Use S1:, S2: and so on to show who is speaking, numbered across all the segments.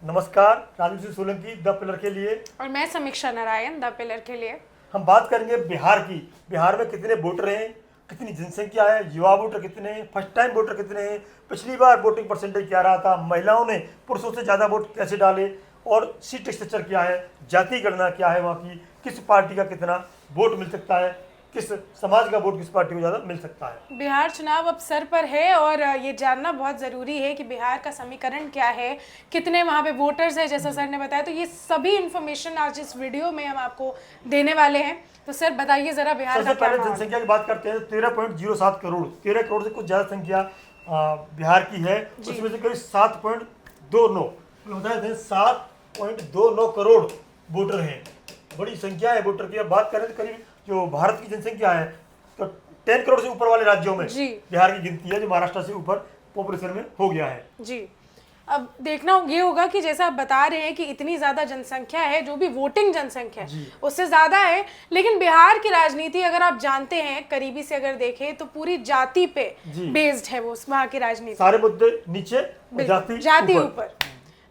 S1: नमस्कार, Raju Singh Solanki the pillar के लिए।
S2: और मैं समीक्षा नारायण द पिलर के लिए।
S1: हम बात करेंगे बिहार की। बिहार में कितने वोटर हैं, कितनी जनसंख्या है, युवा वोटर कितने हैं, फर्स्ट टाइम वोटर कितने हैं, पिछली बार वोटिंग परसेंटेज क्या रहा था, महिलाओं ने पुरुषों से ज़्यादा वोट कैसे डाले, और सीट स्ट्रक्चर क्या है, जाति गणना क्या है, वहाँ की किस पार्टी का कितना वोट मिल सकता है, किस समाज का वोट किस पार्टी को ज़्यादा मिल सकता है।
S2: बिहार चुनाव अब सर पर है और ये जानना बहुत ज़रूरी है कि बिहार का समीकरण क्या है, कितने वहाँ पे वोटर्स हैं, जैसा सर ने बताया। तो ये सभी इन्फॉर्मेशन आज इस वीडियो में हम आपको देने वाले हैं। तो सर बताइए ज़रा बिहार का
S1: सबसे
S2: क्या
S1: पहले
S2: माहौल है?
S1: जनसंख्या की बात करते हैं तो 13.07 करोड़, 13 करोड़ से कुछ ज़्यादा संख्या बिहार की है। उसमें से करीब 7.29 बताए थे 7.29 करोड़ वोटर हैं। बड़ी संख्या है वोटर की। अब बात करें तो करीब जो भारत की जनसंख्या है तो 10 करोड़ से ऊपर वाले राज्यों में
S2: जी।
S1: बिहार की गिनती है, जो महाराष्ट्र से ऊपर पॉपुलेशन में हो गया है।
S2: जी, अब देखना ये होगा कि जैसा आप बता रहे हैं कि इतनी ज़्यादा जनसंख्या है, जो भी वोटिंग जनसंख्या है उससे ज़्यादा है। लेकिन बिहार की राजनीति अगर आप जानते हैं, करीबी से अगर देखें, तो पूरी जाति पे बेस्ड है वो वहाँ की राजनीति।
S1: सारे मुद्दे नीचे और
S2: जाति ऊपर।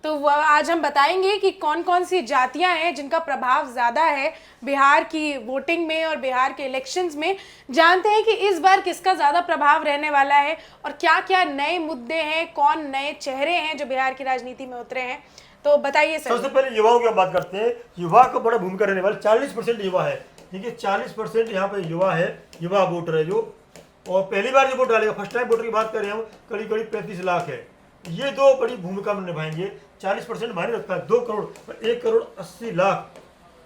S2: तो आज हम बताएंगे कि कौन कौन सी जातियां हैं जिनका प्रभाव ज़्यादा है बिहार की वोटिंग में और बिहार के इलेक्शंस में। जानते हैं कि इस बार किसका ज़्यादा प्रभाव रहने वाला है और क्या क्या नए मुद्दे हैं, कौन नए चेहरे हैं जो बिहार की राजनीति में उतरे हैं। तो बताइए सर।
S1: सबसे पहले युवाओं की हम बात करते हैं। युवा को बड़ा भूमिका रहने वाला। 40% युवा है, ठीक है, 40% यहाँ पे युवा है, युवा वोटर है जो। और पहली बार जो वोट डालेगा, फर्स्ट टाइम वोटर की बात करें हम, करीब करीब 35 लाख है। ये दो बड़ी भूमिका में निभाएंगे। 40% मायने रखता है, 2 करोड़ पर 1 करोड़ 80 लाख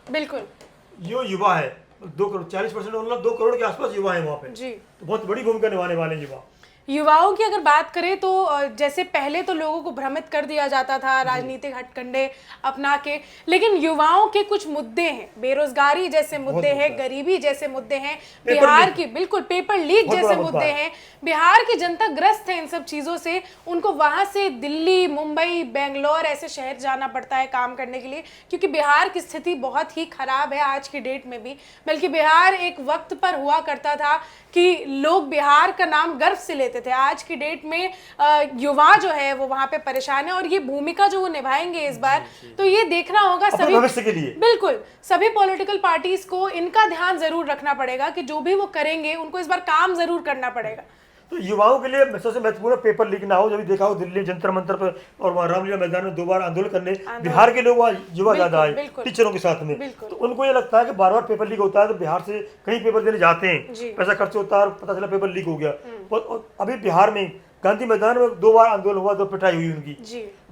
S2: बिल्कुल
S1: यो युवा है। 2 करोड़ 40% मतलब 2 करोड़ के आसपास युवा है वहाँ पे
S2: जी।
S1: तो बहुत बड़ी भूमिका निभाने वाले युवा।
S2: युवाओं की अगर बात करें तो जैसे पहले तो लोगों को भ्रमित कर दिया जाता था राजनीतिक हथकंडे अपना के, लेकिन युवाओं के कुछ मुद्दे हैं, बेरोजगारी जैसे मुद्दे हैं, गरीबी जैसे मुद्दे हैं, बिहार की बिल्कुल पेपर लीक जैसे मुद्दे हैं। बिहार की जनता ग्रस्त है इन सब चीज़ों से। उनको वहाँ से दिल्ली, मुंबई, बेंगलोर ऐसे शहर जाना पड़ता है काम करने के लिए, क्योंकि बिहार की स्थिति बहुत ही खराब है आज की डेट में भी। बल्कि बिहार एक वक्त पर हुआ करता था कि लोग बिहार का नाम गर्व से लेते थे। आज की डेट में युवा जो है वो वहां पे परेशान है, और ये भूमिका जो वो निभाएंगे इस बार, तो ये देखना होगा सभी
S1: भविष्य के लिए।
S2: बिल्कुल सभी पॉलिटिकल पार्टीज को इनका ध्यान जरूर रखना पड़ेगा कि जो भी वो करेंगे उनको इस बार काम जरूर करना पड़ेगा।
S1: तो युवाओं के लिए सबसे महत्वपूर्ण पेपर लीक ना हो। जब देखा हो दिल्ली जंतर मंतर पर और वहाँ रामलीला मैदान में 2 बार आंदोलन करने बिहार के लोग वहाँ युवा ज्यादा आए टीचरों के साथ में, तो उनको ये लगता है कि बार बार पेपर लीक होता है, तो बिहार से कहीं पेपर देने जाते हैं, पैसा खर्च होता है और पता चला पेपर लीक हो गया। और अभी बिहार में गांधी मैदान में 2 बार आंदोलन हुआ, 2 पिटाई हुई उनकी।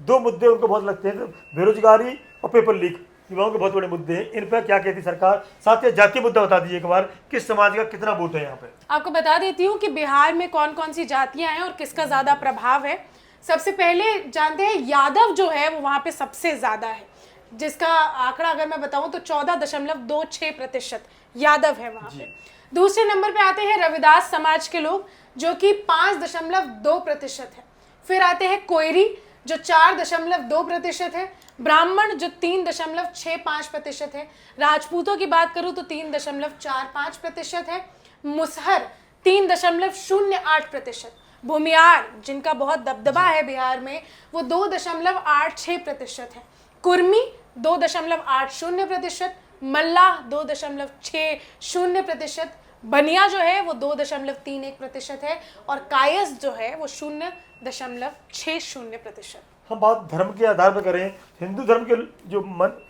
S1: 2 मुद्दे उनको बहुत लगते हैं, बेरोजगारी और पेपर लीक युवाओं के बहुत बड़े मुद्दे हैं। इन पर क्या कहती सरकार? साथ ही जातीय मुद्दा बता दीजिए एक बार, किस समाज का कितना वोट है यहाँ पे।
S2: आपको बता देती हूँ कि बिहार में कौन कौन सी जातियां हैं और किसका ज्यादा प्रभाव है। सबसे पहले जानते हैं यादव जो है वो वहां पे सबसे ज्यादा है, जिसका आंकड़ा अगर मैं बताऊं तो 14.26% यादव है वहां पे। दूसरे नंबर पे आते हैं रविदास समाज के लोग, जो कि 5.2% है। फिर आते हैं कोयरी जो 4.2% है, ब्राह्मण जो 3.65% है, राजपूतों की बात करूं तो 3.45% है, मुसहर 3.08%, भूमियार जिनका बहुत दबदबा है बिहार में वो 2.86% है, कुर्मी 2.80%, मल्लाह 2.60%, बनिया जो है वो 2.31% है, और कायस जो है वो 0.60%।
S1: हम बात धर्म के आधार पर करें, हिंदू धर्म के जो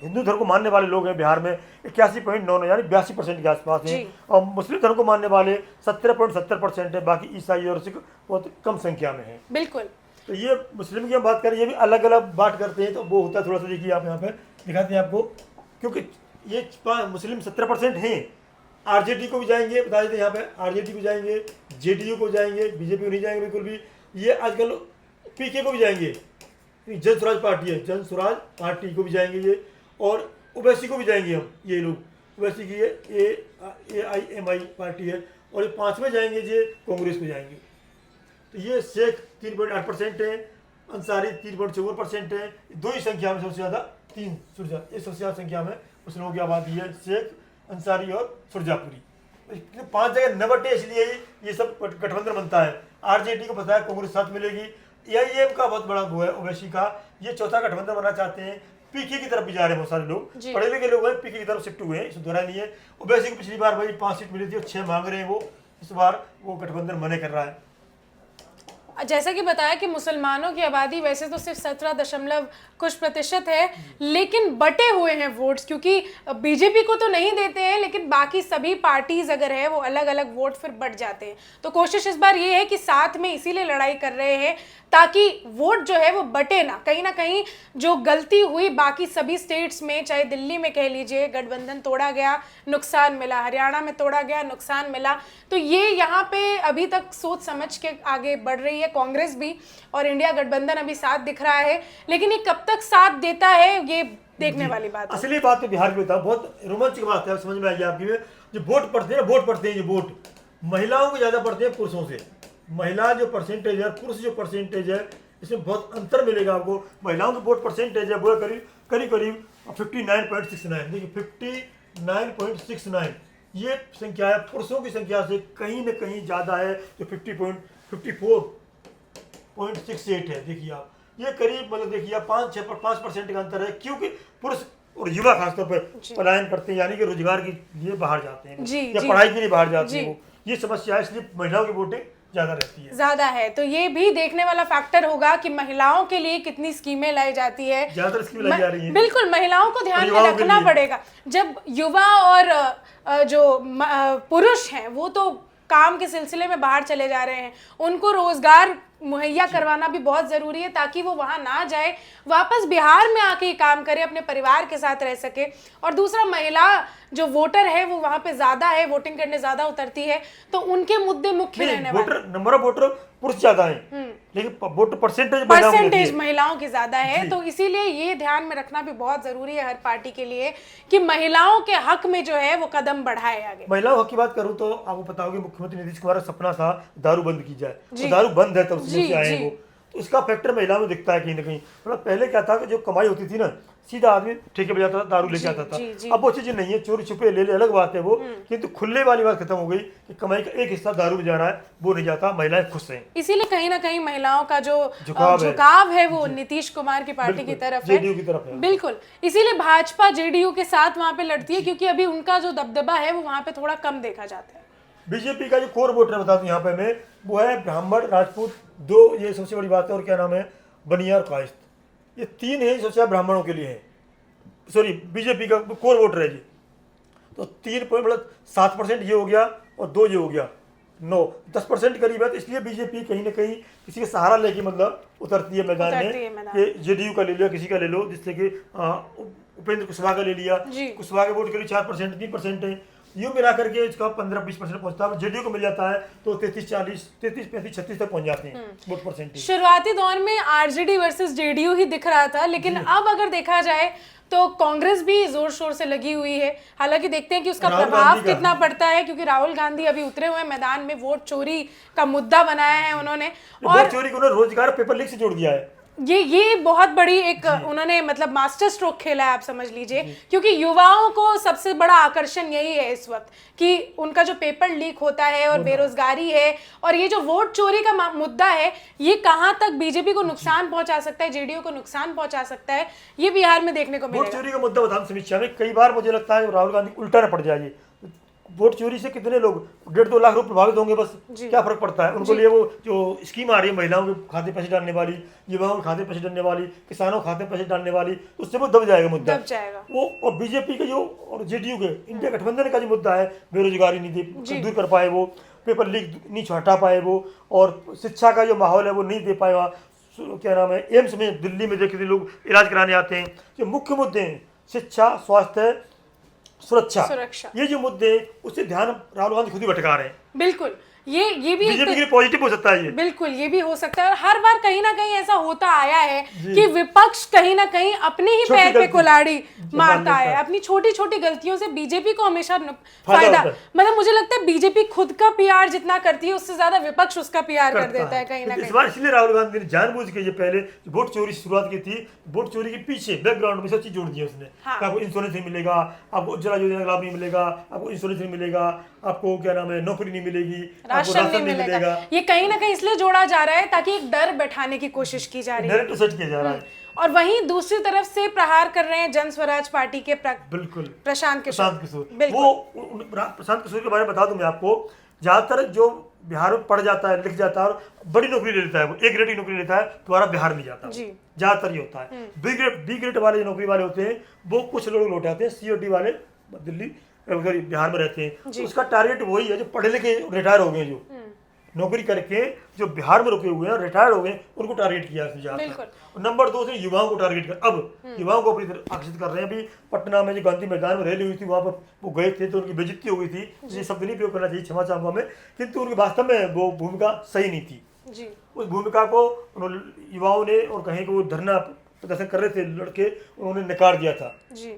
S1: हिंदू धर्म को मानने वाले लोग हैं बिहार में 81.99 यानी 82% के आसपास हैं, और मुस्लिम धर्म को मानने वाले 17.70% है। बाकी ईसाई और सिख बहुत कम संख्या में है।
S2: बिल्कुल।
S1: तो ये मुस्लिम की हम बात करें, ये भी अलग अलग बांट करते हैं, तो वो होता है थोड़ा सा। देखिए आप यहाँ पे दिखाते हैं आपको, क्योंकि ये मुस्लिम 17% हैं। आरजेडी को भी जाएंगे, बता देते हैं यहाँ पे, आरजेडी को जाएंगे, जेडीयू को जाएंगे, बीजेपी को नहीं जाएंगे बिल्कुल भी। ये आजकल पीके को भी जाएंगे, जन स्वराज पार्टी है, जन स्वराज पार्टी को भी जाएंगे ये, और ओवैसी को भी जाएंगे हम। ये लोग ओवैसी की ये AIMI पार्टी है, और ये 5वें जाएंगे ये कांग्रेस को जाएंगे। तो ये शेख 3.8% है, अंसारी 3.54% है। 2 ही संख्या में सबसे ज़्यादा 3 सुरजा, ये सबसे ज़्यादा संख्या में उस लोगों की आबादी है, शेख, अंसारी और सुरजापुरी। 5 जगह न बटे, इसलिए ये सब गठबंधन बनता है। आरजेडी को पता है कांग्रेस साथ मिलेगी, एआईएम का बहुत बड़ा वो है, ओवैसी का, ये चौथा गठबंधन बनना चाहते हैं। पीके की तरफ भी जा रहे हैं बहुत सारे लोग,
S2: जी।
S1: पढ़े लिखे लोग हैं, पीके की तरफ शिफ्ट हुए हैं, इसमें दोहरा नहीं है। ओवैसी को पिछली बार भाई 5 सीट मिली थी और 6 मांग रहे हैं वो, इस बार वो गठबंधन मने कर रहा है।
S2: जैसा कि बताया कि मुसलमानों की आबादी वैसे तो सिर्फ 17% है, लेकिन बटे हुए हैं वोट्स, क्योंकि बीजेपी को तो नहीं देते हैं, लेकिन बाकी सभी पार्टीज अगर है वो अलग अलग वोट फिर बट जाते हैं। तो कोशिश इस बार ये है कि साथ में इसीलिए लड़ाई कर रहे हैं ताकि वोट जो है वो बटे ना कहीं जो गलती हुई बाकी सभी स्टेट्स में, चाहे दिल्ली में कह लीजिए गठबंधन तोड़ा गया नुकसान मिला, हरियाणा में तोड़ा गया नुकसान मिला, तो ये यहाँ पे अभी तक सोच समझ के आगे बढ़ रही है कांग्रेस भी, और इंडिया गठबंधन अभी साथ दिख रहा है, लेकिन ये कब तक साथ देता है ये देखने वाली बात है।
S1: असली बात तो बिहार की बताऊं, बहुत रोमांचक बात है, समझ में आएगी आपकी। जो वोट पड़ते हैं, वोट पड़ते हैं, जो वोट महिलाओं को ज्यादा पड़ते हैं पुरुषों से। महिला जो परसेंटेज है, पुरुष जो परसेंटेज है, इसमें बहुत अंतर मिलेगा आपको। महिलाओं की वोट परसेंटेज है वो करीब 59.69, देखिए 59.69 ये संख्या है। पुरुषों की संख्या से कहीं ना कहीं ज्यादा है, जो 54.68 है। देखिए आप, ये करीब मतलब देखिए आप 5% का अंतर है, क्योंकि पुरुष और युवा खासतौर पर पलायन करते हैं, यानी कि रोजगार के लिए बाहर जाते हैं या पढ़ाई के लिए बाहर जाते हैं। ये समस्या है, इसलिए महिलाओं की वोटिंग ज्यादा रहती है,
S2: ज्यादा है। तो ये भी देखने वाला फैक्टर होगा कि महिलाओं के लिए कितनी स्कीमें लाई जाती है,
S1: ज्यादातर स्कीम लाई जा रही है।
S2: बिल्कुल, महिलाओं को ध्यान में रखना पड़ेगा। जब युवा और जो पुरुष हैं वो तो काम के सिलसिले में बाहर चले जा रहे हैं, उनको रोजगार मुहैया करवाना भी बहुत जरूरी है ताकि वो वहां ना जाए, वापस बिहार में आके काम करे, अपने परिवार के साथ रह सके। और दूसरा, महिला जो वोटर है वो वहां पे ज्यादा है, वोटिंग करने ज्यादा उतरती है, तो उनके मुद्दे मुख्य रहने वाले।
S1: नंबर ऑफ वोटर पुरुष ज्यादा है, लेकिन वोट परसेंटेज
S2: महिलाओं की ज्यादा है। तो इसीलिए ये ध्यान में रखना भी बहुत जरूरी है हर पार्टी के लिए कि महिलाओं के हक में जो है वो कदम बढ़ाए आगे।
S1: महिलाओं हक की बात करूं तो आपको पता होगा मुख्यमंत्री नीतीश कुमार का सपना था दारू बंद की जाए, तो दारू बंद है तब से आए हैं वो, तो इसका फैक्टर महिलाओं में दिखता है कहीं ना कहीं। मतलब पहले क्या था कि जो कमाई होती थी ना, सीधा आदमी ठेके पे जाता था, दारू लेके आता था। अब वो चीजें नहीं है, चोरी छुपे ले अलग बात है वो, किंतु खुले वाली बात खत्म हो गई कि कमाई का एक हिस्सा दारू में जा रहा है, वो नहीं जाता, महिलाएं खुश हैं।
S2: इसीलिए कहीं ना कहीं महिलाओं का जो झुकाव है वो नीतीश कुमार की पार्टी की तरफ है,
S1: जेडीयू की तरफ है।
S2: बिल्कुल, इसीलिए भाजपा जेडीयू के साथ वहां पे लड़ती है, क्योंकि अभी उनका जो दबदबा है वो वहां पे थोड़ा कम देखा जाता है।
S1: बीजेपी का जो कोर वोटर बता दूं यहाँ पे मैं, वो है ब्राह्मण, राजपूत, दो ये सबसे बड़ी बात है, और क्या नाम है, बनिया और कायस्थ, ये 3 है सबसे ब्राह्मणों के लिए है। सॉरी, बीजेपी का कोर वोटर है जी। तो 3 मतलब 7% ये हो गया और 2 ये हो गया, 9-10% करीब है। तो इसलिए बीजेपी कहीं ना कहीं किसी का सहारा लेके मतलब उतरती है मैदान में, कि जेडीयू का ले लिया, किसी का ले लो, जिससे कि उपेंद्र कुशवाहा का ले लिया, कुशवाहा के वोट करीब 4%, 3% है, यूं मिला करके इसका 15-20% पहुंचता है। जेडीयू को मिल जाता है तो 33-40, 33-35-36 तक पहुंच जाते हैं वोट परसेंटेज।
S2: शुरुआती दौर में आरजेडी वर्सेस जेडीयू ही दिख रहा था, लेकिन अब अगर देखा जाए तो कांग्रेस भी जोर शोर से लगी हुई है। हालांकि देखते हैं कि उसका प्रभाव कितना पड़ता है, क्योंकि राहुल गांधी अभी उतरे हुए मैदान में, वोट चोरी का मुद्दा बनाया है उन्होंने, और
S1: वोट चोरी को उन्होंने रोजगार पेपर लीक से जोड़ दिया है।
S2: ये बहुत बड़ी एक उन्होंने मतलब मास्टर स्ट्रोक खेला है, आप समझ लीजिए, क्योंकि युवाओं को सबसे बड़ा आकर्षण यही है इस वक्त कि उनका जो पेपर लीक होता है और बेरोजगारी है, और ये जो वोट चोरी का मुद्दा है, ये कहां तक बीजेपी को नुकसान पहुंचा सकता है, जेडीयू को नुकसान पहुंचा सकता है, ये बिहार में देखने को मिलेगा।
S1: वोट चोरी का मुद्दा बताऊं, समीक्षा में कई बार मुझे लगता है राहुल गांधी उल्टा न पड़ जाएगी। वोट चोरी से कितने लोग 1.5-2 लाख रुपए प्रभावित होंगे, बस क्या फर्क पड़ता है उनको लिए। वो जो स्कीम आ रही है महिलाओं के खाते पैसे डालने वाली, युवाओं के खाते पैसे डालने वाली, किसानों के खाते पैसे डालने वाली, तो उससे वो दब जाएगा मुद्दा, दब जाएगा वो। और बीजेपी के जो और जेडीयू के इंडिया गठबंधन का जो मुद्दा है, बेरोजगारी नहीं दूर कर पाए वो, पेपर लीक नहीं हटा पाए वो, और शिक्षा का जो माहौल है वो नहीं दे पाए। वहाँ क्या नाम है, एम्स में दिल्ली में देखते लोग इलाज कराने आते हैं। जो मुख्य मुद्दे हैं शिक्षा, स्वास्थ्य, सुरक्षा, ये जो मुद्दे उससे ध्यान राहुल गांधी खुद ही भटका रहे हैं। बिल्कुल, ये भी बीजेपी के लिए पॉजिटिव हो सकता है ये, बिल्कुल ये भी हो सकता है। और हर बार कहीं ना कहीं ऐसा होता आया है कि विपक्ष कहीं ना कहीं अपने ही पैर पे कुल्हाड़ी मारता है, अपनी छोटी छोटी गलतियों से बीजेपी को हमेशा फायदा, मतलब मुझे लगता है बीजेपी खुद का पीआर जितना करती है उससे ज्यादा विपक्ष उसका पीआर कर देता है कहीं ना कहीं। इस बार इसलिए राहुल गांधी ने जानबूझ के ये पहले वोट चोरी की शुरुआत की थी, वोट चोरी के पीछे बैकग्राउंड में सब चीज जोड़ दी उसने। आपको इंश्योरेंस नहीं मिलेगा, आपको उज्ज्वला योजना का लाभ नहीं मिलेगा, आपको इंश्योरेंस नहीं मिलेगा, आपको क्या नाम है नौकरी नहीं मिलेगी, आपको
S2: राशन नहीं मिलेगा। ये कहीं ना कहीं इसलिए जोड़ा जा रहा है ताकि एक डर बैठाने की कोशिश की जा रही है,
S1: नैरेटिव सेट किया जा रहा है।
S2: और वहीं दूसरी तरफ से प्रहार कर रहे हैं जन स्वराज पार्टी के
S1: बिल्कुल
S2: प्रशांत
S1: प्रशांत
S2: किशोर।
S1: किशोर
S2: बिल्कुल।
S1: वो प्रशांत किशोर के बारे में बता दूं मैं आपको, ज्यादातर जो बिहार में पढ़ जाता है, लिख जाता है और बड़ी नौकरी ले लेता है, वो ए ग्रेड की नौकरी लेता है, दोबारा बिहार में जाता है,
S2: जी।
S1: ज्यादातर ये होता है। बी ग्रेड वाले जो नौकरी वाले होते हैं वो कुछ लोग लौट आते हैं, सी और डी वाले दिल्ली सॉरी बिहार में रहते हैं, तो उसका टारगेट वही है जो पढ़े लिखे रिटायर हो गए, जो नौकरी करके जो बिहार में रुके हुए हैं, रिटायर्ड हो गए, उनको टारगेट किया जाता। नंबर 2 से युवाओं को टारगेट कर, अब युवाओं को अपनी तरफ आकर्षित कर रहे हैं। अभी पटना में जो गांधी मैदान में रैली हुई थी, वहाँ पर वो गए थे तो उनकी बेइज्जती हो गई थी, ये शब्द नहीं प्रयोग करना चाहिए, क्षमा चाहूंगा मैं, किंतु उनकी वास्तव में वो भूमिका सही नहीं थी
S2: जी।
S1: उस भूमिका को युवाओं ने, और कहीं को वो धरना प्रदर्शन कर रहे थे लड़के, उन्होंने नकार दिया था
S2: जी।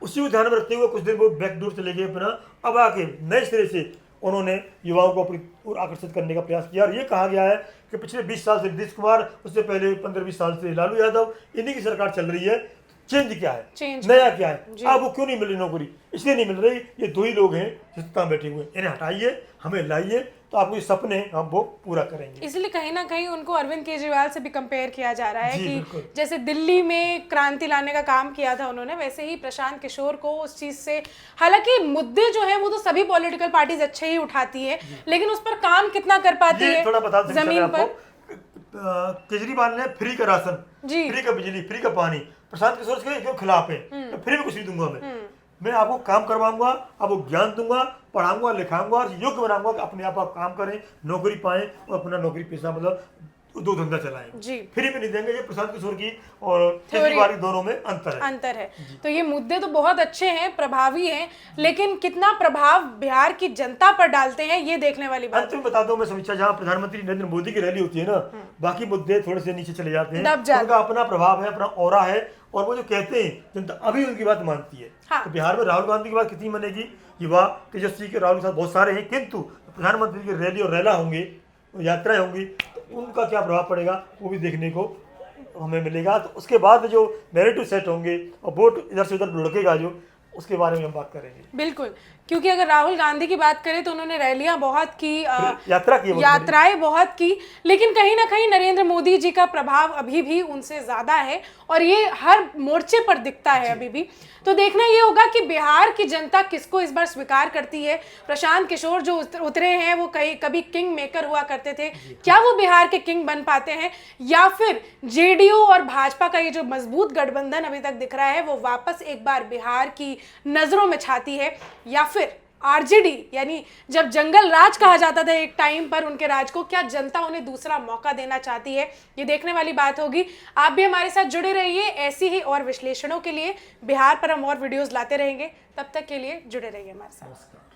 S1: उसी को ध्यान में रखते हुए कुछ दिन वो बैकडोर चले गए अपना, अब आके नए सिरे से उन्होंने युवाओं को अपनी ओर आकर्षित करने का प्रयास किया। और ये कहा गया है कि पिछले 20 साल से नीतीश कुमार, उससे पहले 15-20 साल से लालू यादव, इन्हीं की सरकार चल रही है, चेंज क्या है, नया क्या है, अब वो क्यों नहीं मिल रही नौकरी, इसलिए नहीं मिल रही, ये 2 ही लोग हैं जो सत्ता में बैठे हुए, इन्हें हटाइए, हमें लाइए, तो आपको ये सपने हम वो पूरा करेंगे।
S2: इसलिए कहीं ना कहीं उनको अरविंद केजरीवाल से भी कंपेयर किया जा रहा है
S1: जी,
S2: कि
S1: बिल्कुल।
S2: जैसे दिल्ली में क्रांति लाने का काम किया था उन्होंने, वैसे ही प्रशांत किशोर को उस चीज से, हालांकि मुद्दे जो है वो तो सभी पॉलिटिकल पार्टीज अच्छे ही उठाती है, लेकिन उस पर काम कितना कर पाती है
S1: थोड़ा बता दें
S2: जमीन पर।
S1: केजरीवाल ने फ्री का राशन,
S2: जी।
S1: फ्री का बिजली, फ्री का पानी, प्रशांत किशोर के खिलाफ है, फ्री में कुछ नहीं दूंगा मैं आपको काम करवाऊंगा, आपको ज्ञान दूंगा, पढ़ाऊंगा, लिखाऊंगा और योग्य बनाऊंगा कि अपने आप काम करें, नौकरी पाएं और अपना नौकरी पेशा मतलब 2 धंधा चलाएं।
S2: जी।
S1: फ्री में नहीं देंगे। ये प्रशांत किशोर की और केजरीवाल दोनों में अंतर है।
S2: तो ये मुद्दे तो बहुत अच्छे हैं, प्रभावी हैं, लेकिन कितना प्रभाव बिहार की जनता पर डालते हैं ये देखने वाली बात।
S1: अंत में बता दो मैं समीक्षा, जहाँ प्रधानमंत्री नरेंद्र मोदी की रैली होती है ना, बाकी मुद्दे थोड़े से नीचे चले जाते हैं, उनका अपना प्रभाव है, अपना ऑरा है, और वो जो कहते हैं जनता अभी उनकी बात मानती है। तो बिहार में राहुल गांधी की बात कितनी मानेगी, युवा तेजस्वी के राहुल के साथ बहुत सारे हैं, किंतु प्रधानमंत्री की रैली और रैला होंगे, यात्राएं होंगी, तो उनका क्या प्रभाव पड़ेगा वो भी देखने को हमें मिलेगा। तो उसके बाद जो नैरेटिव सेट होंगे और वोट इधर से उधर लुढ़केगा जो, उसके बारे में हम बात करेंगे।
S2: बिल्कुल, क्योंकि अगर राहुल गांधी की बात करें तो उन्होंने रैलियां बहुत की,
S1: यात्राएं
S2: बहुत की, लेकिन कहीं ना कहीं नरेंद्र मोदी जी का प्रभाव अभी भी उनसे ज्यादा है और ये हर मोर्चे पर दिखता है अभी भी। तो देखना ये होगा कि बिहार की जनता किसको इस बार स्वीकार करती है। प्रशांत किशोर जो उतरे हैं वो कभी किंग मेकर हुआ करते थे, क्या वो बिहार के किंग बन पाते हैं, या फिर जेडीयू और भाजपा का ये जो मजबूत गठबंधन अभी तक दिख रहा है वो वापस एक बार बिहार की नजरों में छाती है, या फिर आरजेडी, यानी जब जंगल राज कहा जाता था एक टाइम पर उनके राज को, क्या जनता उन्हें दूसरा मौका देना चाहती है, ये देखने वाली बात होगी। आप भी हमारे साथ जुड़े रहिए, ऐसी ही और विश्लेषणों के लिए बिहार पर हम और वीडियोस लाते रहेंगे। तब तक के लिए जुड़े रहिए हमारे साथ।